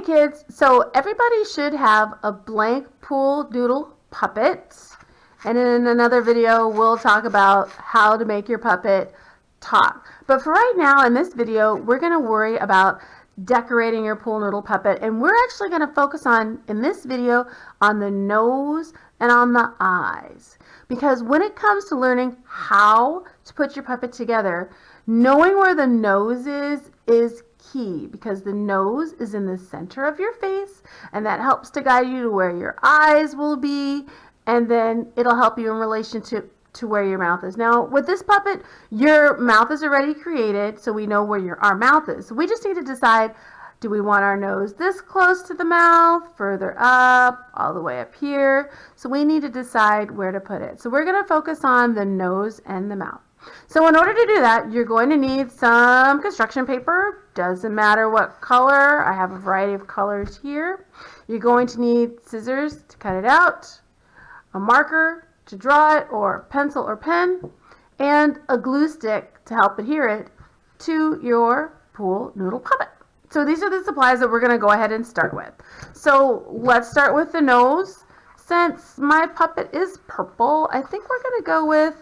kids, so everybody should have a blank pool noodle puppet. And in another video, we'll talk about how to make your puppet talk. But for right now, in this video, we're going to worry about decorating your pool noodle puppet. And we're actually going to focus on, in this video, on the nose and on the eyes. Because when it comes to learning how to put your puppet together, knowing where the nose is key, because the nose is in the center of your face, and that helps to guide you to where your eyes will be, and then it'll help you in relation to where your mouth is. Now, with this puppet, your mouth is already created, so we know where our mouth is. So we just need to decide, do we want our nose this close to the mouth, further up, all the way up here? So we need to decide where to put it. So we're going to focus on the nose and the mouth. So in order to do that, you're going to need some construction paper. Doesn't matter what color. I have a variety of colors here. You're going to need scissors to cut it out, a marker to draw it, or pencil or pen, and a glue stick to help adhere it to your pool noodle puppet. So these are the supplies that we're going to go ahead and start with. So let's start with the nose. Since my puppet is purple, I think we're going to go with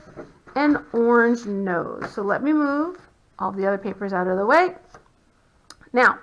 an orange nose. So let me move all the other papers out of the way. Now,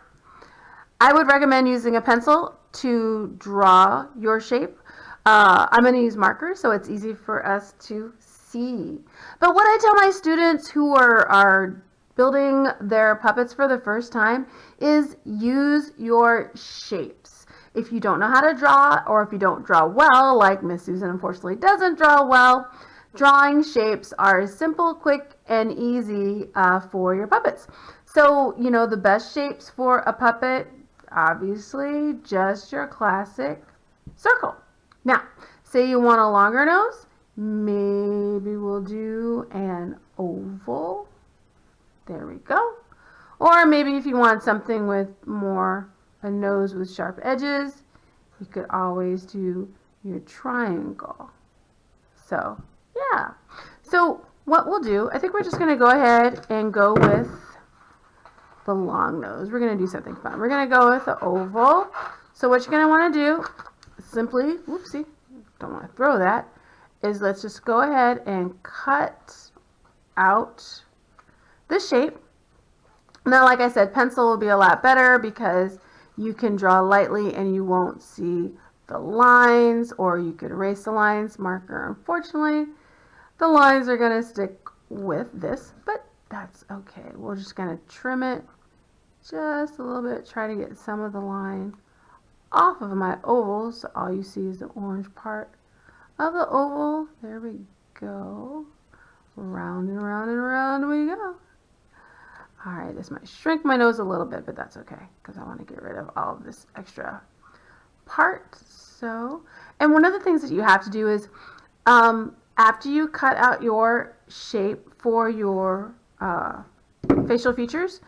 I would recommend using a pencil to draw your shape. I'm going to use markers so it's easy for us to see. But what I tell my students who are building their puppets for the first time is use your shapes. If you don't know how to draw, or if you don't draw well, like Miss Susan unfortunately doesn't draw well, drawing shapes are simple, quick, and easy for your puppets. So, you know, the best shapes for a puppet, obviously, just your classic circle. Now, say you want a longer nose, maybe we'll do an oval. There we go. Or maybe if you want something with more, a nose with sharp edges, you could always do your triangle. So, yeah. So what we'll do, I think we're just going to go ahead and go with the long nose. We're going to do something fun. We're going to go with the oval. So what you're going to want to do, simply, whoopsie, don't want to throw that, is let's just go ahead and cut out the shape. Now, like I said, pencil will be a lot better because you can draw lightly and you won't see the lines, or you could erase the lines. Marker, unfortunately, the lines are going to stick with this, but that's okay. We're just going to trim it just a little bit, try to get some of the line off of my oval, so all you see is the orange part of the oval. There we go. Round and round and round we go. All right, this might shrink my nose a little bit, but that's okay because I want to get rid of all of this extra part. So, and one of the things that you have to do is after you cut out your shape for your facial features,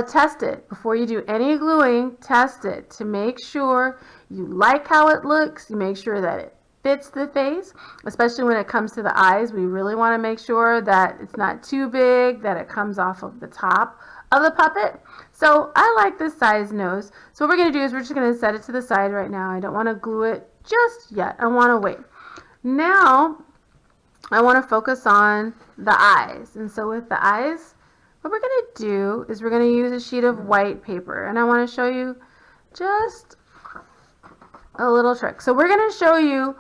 test it before you do any gluing. Test it to make sure you like how it looks. You make sure that it fits the face, especially when it comes to the eyes. We really want to make sure that it's not too big, that it comes off of the top of the puppet. So I like this size nose. So what we're going to do is we're just going to set it to the side right now. I don't want to glue it just yet. I want to wait. Now I want to focus on the eyes. And so with the eyes, what we're going to do is we're going to use a sheet of white paper. And I want to show you just a little trick. So we're going to show you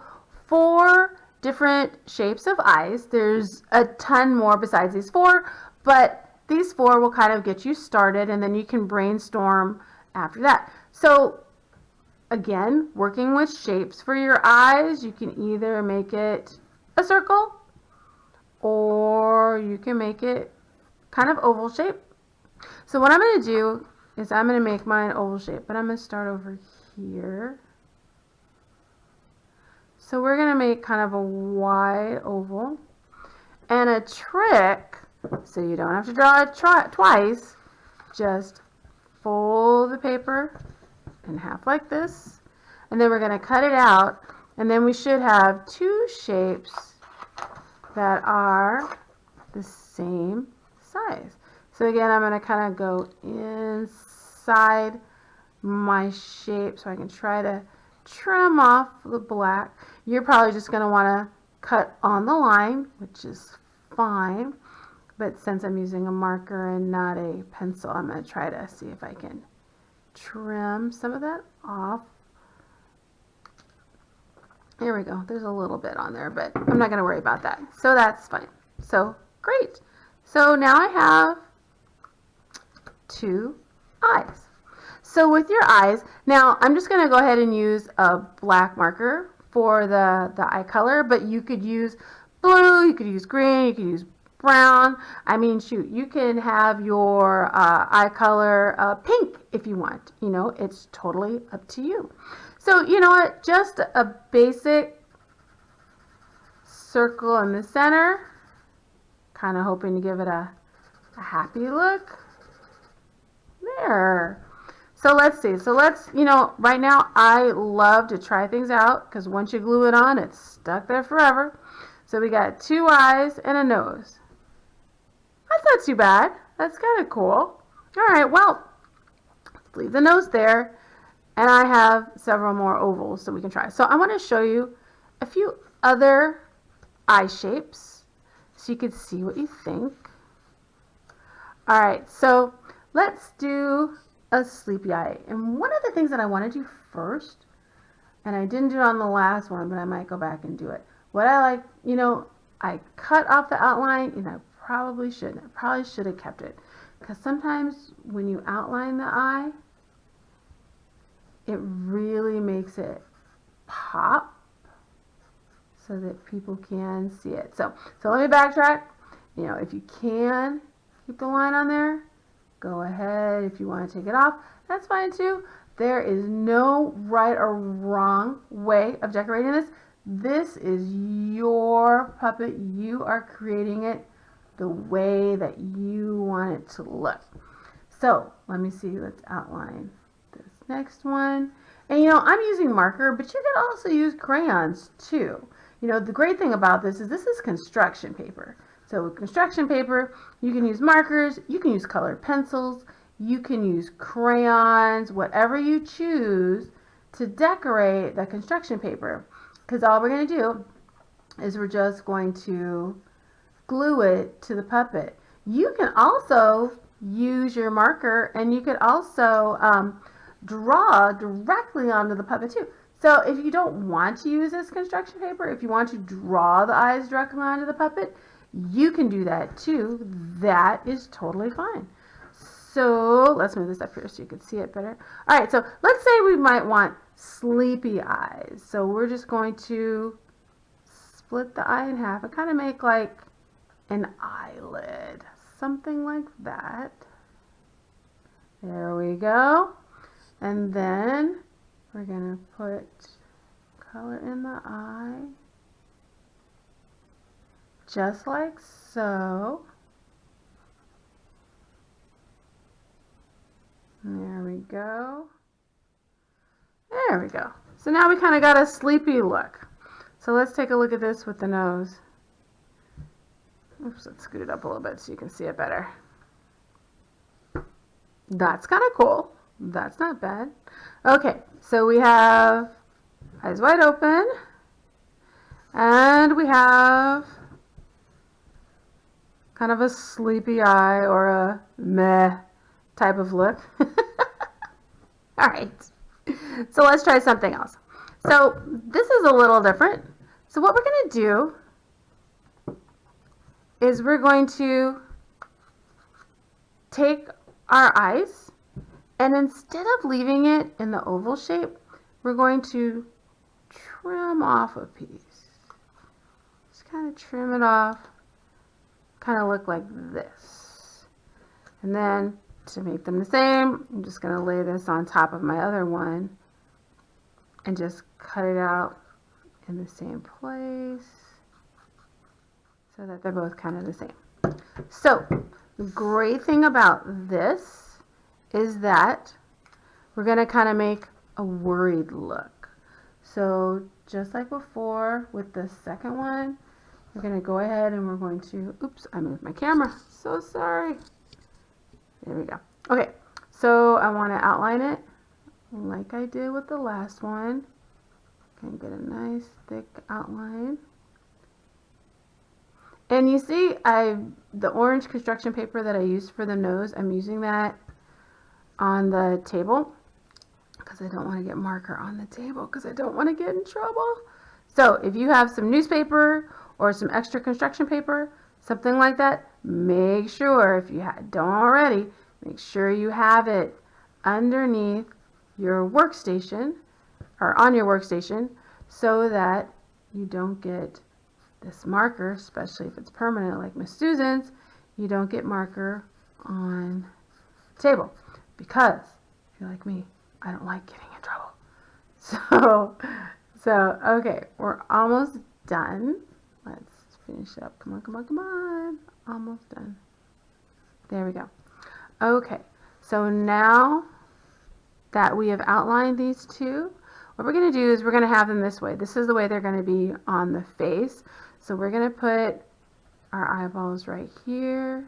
4 different shapes of eyes. There's a ton more besides these 4, but these 4 will kind of get you started, and then you can brainstorm after that. So again, working with shapes for your eyes, you can either make it a circle or you can make it kind of oval shape. So what I'm going to do is I'm going to make mine oval shape, but I'm going to start over here. So we're going to make kind of a wide oval. And a trick, so you don't have to draw it twice, just fold the paper in half like this. And then we're going to cut it out. And then we should have 2 shapes that are the same size. So again, I'm going to kind of go inside my shape so I can try to trim off the black. You're probably just going to want to cut on the line, which is fine. But since I'm using a marker and not a pencil, I'm going to try to see if I can trim some of that off. There we go. There's a little bit on there, but I'm not going to worry about that. So that's fine. So great. So now I have 2 eyes. So with your eyes, now I'm just going to go ahead and use a black marker for the eye color, but you could use blue, you could use green, you could use brown. I mean, shoot, you can have your eye color pink if you want. You know, it's totally up to you. So you know what, just a basic circle in the center, kind of hoping to give it a happy look. There. So let's see. So let's, you know, right now I love to try things out because once you glue it on, it's stuck there forever. So we got 2 eyes and a nose. That's not too bad. That's kind of cool. All right, well, let's leave the nose there. And I have several more ovals so we can try. So I want to show you a few other eye shapes so you can see what you think. All right, so let's do a sleepy eye. And one of the things that I want to do first, and I didn't do it on the last one, but I might go back and do it. What I like, you know, I cut off the outline, and I probably shouldn't. I probably should have kept it. Because sometimes when you outline the eye, it really makes it pop so that people can see it. So let me backtrack. You know, if you can keep the line on there, go ahead. If you want to take it off, that's fine too. There is no right or wrong way of decorating this. This is your puppet. You are creating it the way that you want it to look. So let me see. Let's outline this next one. And you know, I'm using marker, but you can also use crayons too. You know, the great thing about this is construction paper. So with construction paper, you can use markers, you can use colored pencils, you can use crayons, whatever you choose to decorate the construction paper. Because all we're going to do is we're just going to glue it to the puppet. You can also use your marker and you could also draw directly onto the puppet too. So if you don't want to use this construction paper, if you want to draw the eyes directly onto the puppet, you can do that too. That is totally fine. So let's move this up here so you can see it better. All right, so let's say we might want sleepy eyes. So we're just going to split the eye in half and kind of make like an eyelid, something like that. There we go. And then we're going to put color in the eye, just like so. There we go. There we go. So now we kind of got a sleepy look. So let's take a look at this with the nose. Oops, let's scoot it up a little bit so you can see it better. That's kind of cool. That's not bad. Okay, so we have eyes wide open. And we have kind of a sleepy eye or a meh type of look. All right. So let's try something else. So this is a little different. So what we're going to do is we're going to take our eyes, and instead of leaving it in the oval shape, we're going to trim off a piece. Just kind of trim it off, kind of look like this. And then to make them the same, I'm just going to lay this on top of my other one and just cut it out in the same place so that they're both kind of the same. So the great thing about this is that we're going to kind of make a worried look. So just like before with the second one, we're going to go ahead and we're going to, oops, I moved my camera. So sorry. There we go. Okay, so I want to outline it like I did with the last one. Can get a nice thick outline. And you see, the orange construction paper that I used for the nose, I'm using that on the table because I don't want to get marker on the table because I don't want to get in trouble. So if you have some newspaper or some extra construction paper, something like that, make sure, if you don't already, make sure you have it underneath your workstation or on your workstation so that you don't get this marker, especially if it's permanent like Miss Susan's, you don't get marker on the table, because if you're like me, I don't like getting in trouble. So okay, we're almost done. Let's finish up. Come on, come on, come on. Almost done. There we go. Okay, so now that we have outlined these two, what we're going to do is we're going to have them this way. This is the way they're going to be on the face. So we're going to put our eyeballs right here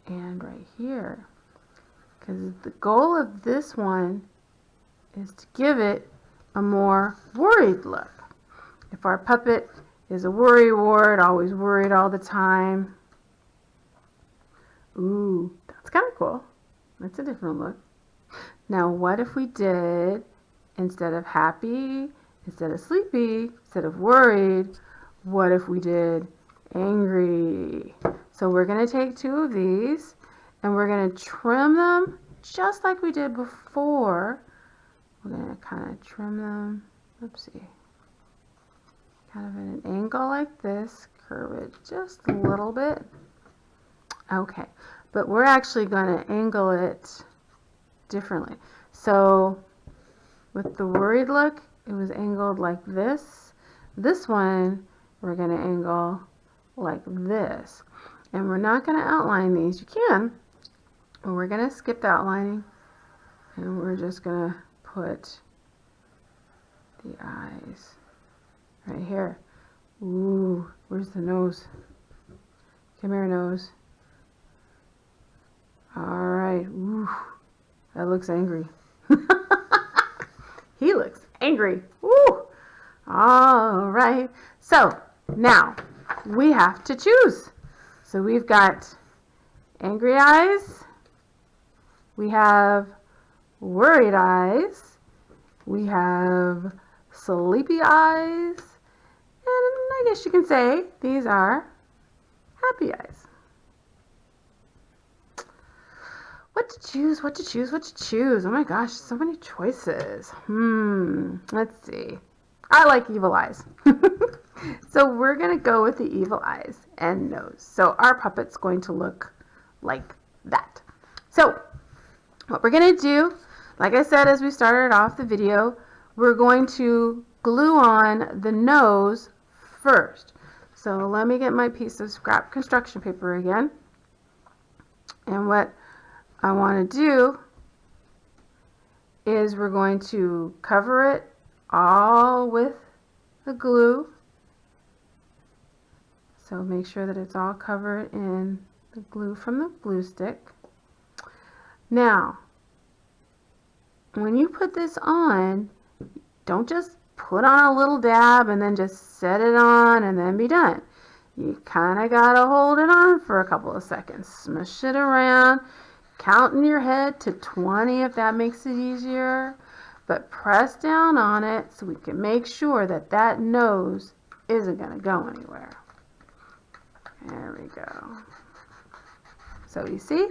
and right here, because the goal of this one is to give it a more worried look. If our puppet is a worrywart, always worried all the time, ooh, that's kind of cool. That's a different look. Now what if we did, instead of happy, instead of sleepy, instead of worried, what if we did angry? So we're going to take two of these and we're going to trim them just like we did before. We're going to kind of trim them, oopsie, kind of at an angle like this, curve it just a little bit. Okay, but we're actually going to angle it differently. So with the worried look, it was angled like this. This one, we're going to angle like this. And we're not going to outline these. You can, but we're going to skip the outlining. And we're just going to put the eyes right here. Ooh, where's the nose? Come here, nose. All right. Ooh, that looks angry. He looks angry. Woo! All right. So now we have to choose. So we've got angry eyes. We have worried eyes. We have sleepy eyes. And I guess you can say these are happy eyes. What to choose, what to choose, what to choose. Oh my gosh, so many choices. Let's see. I like evil eyes. So we're going to go with the evil eyes and nose. So our puppet's going to look like that. So what we're going to do, like I said as we started off the video, we're going to glue on the nose first. So let me get my piece of scrap construction paper again. And what I want to do is we're going to cover it all with the glue. So make sure that it's all covered in the glue from the glue stick. Now, when you put this on, don't just put on a little dab and then just set it on and then be done. You kind of got to hold it on for a couple of seconds. Smush it around. Count in your head to 20 if that makes it easier. But press down on it so we can make sure that that nose isn't going to go anywhere. There we go. So you see?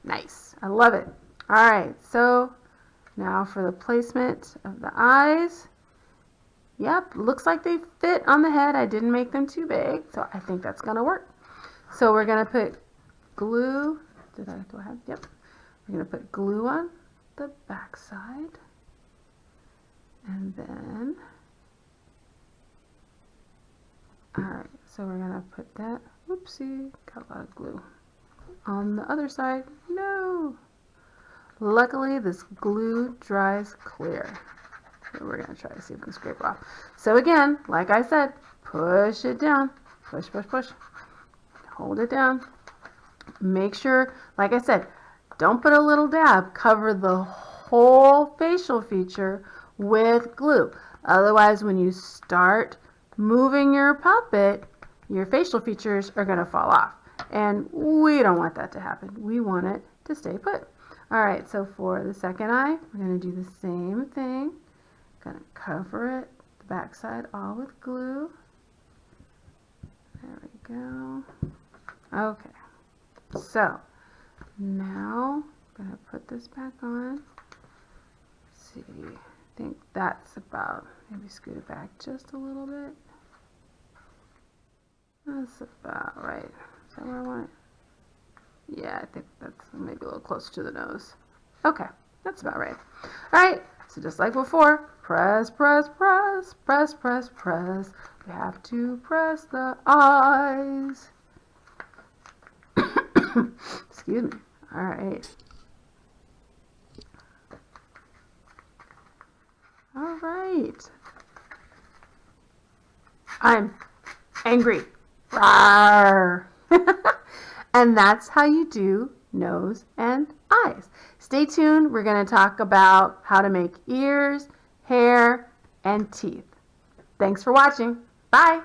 Nice. I love it. All right. So now for the placement of the eyes. Yep. Looks like they fit on the head. I didn't make them too big. So I think that's going to work. So we're going to put glue. Did I go ahead? Yep. We're going to put glue on the back side. And then, all right, so we're going to put that, whoopsie, got a lot of glue. On the other side, no. Luckily, this glue dries clear. So we're going to try to see if we can scrape it off. So again, like I said, push it down. Push, push, push. Hold it down. Make sure, like I said, Don't put a little dab. Cover the whole facial feature with glue. Otherwise, when you start moving your puppet, your facial features are going to fall off. And we don't want that to happen. We want it to stay put. All right, so for the second eye, we're going to do the same thing. Going to cover it, the backside, all with glue. There we go. Okay, so now I'm going to put this back on. Let's see, I think that's about, maybe scoot it back just a little bit. That's about right. Is that where I want it? Yeah, I think that's maybe a little close to the nose. Okay, that's about right. All right, so just like before, press, press, press, press, press, press. We have to press the eyes. Excuse me. All right. All right. I'm angry. Rawr. And that's how you do nose and eyes. Stay tuned. We're going to talk about how to make ears, hair, and teeth. Thanks for watching. Bye.